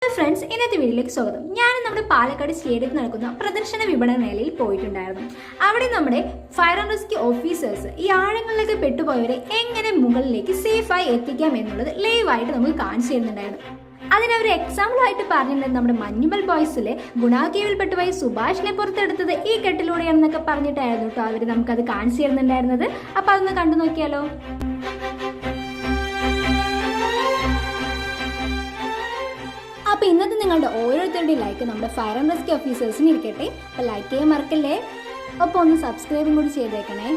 Friends, ഇന്നത്തെ വീഡിയോയിലേക്ക് സ്വാഗതം. ഞാൻ നമ്മുടെ പാലക്കാട് സ്റ്റേഡിയത്തിൽ നടക്കുന്ന പ്രദർശന വിപണന മേളയിൽ പോയിട്ടുണ്ടായിരുന്നു. അവിടെ നമ്മുടെ ഫയർ ആൻഡ് റെസ്ക്യൂ ഓഫീസേഴ്സ് ഈ ആഴങ്ങളിലേക്ക് പെട്ടുപോയവരെ എങ്ങനെ മുകളിലേക്ക് സേഫായി എത്തിക്കാം എന്നുള്ളത് ലൈവായിട്ട് നമുക്ക് കാണിച്ചു തരുന്നുണ്ടായിരുന്നു. അതിനവർ എക്സാമ്പിളായിട്ട് പറഞ്ഞിട്ടുണ്ടെങ്കിൽ നമ്മുടെ മഞ്ഞുമൽ ബോയ്സിലെ ഗുണാകീവിൽ പെട്ടുപോയ സുഭാഷിനെ പുറത്തെടുത്തത് ഈ കെട്ടിലൂടെയാണെന്നൊക്കെ പറഞ്ഞിട്ടായിരുന്നു കേട്ടോ അവർ നമുക്കത് കാണിച്ചു തരുന്നുണ്ടായിരുന്നത്. അപ്പോൾ അതൊന്ന് കണ്ടു നോക്കിയാലോ. അപ്പോൾ ഇന്നത്തെ നിങ്ങളുടെ ഓരോരുത്തരുടെയും ലൈക്ക് നമ്മുടെ ഫയർ ആൻഡ് റെസ്ക്യൂ ഓഫീസേഴ്സിന് ഇരിക്കട്ടെ. അപ്പോൾ ലൈക്ക് ചെയ്യാൻ മറക്കല്ലേ. അപ്പോൾ ഒന്ന് സബ്സ്ക്രൈബും കൂടി ചെയ്തേക്കണേ.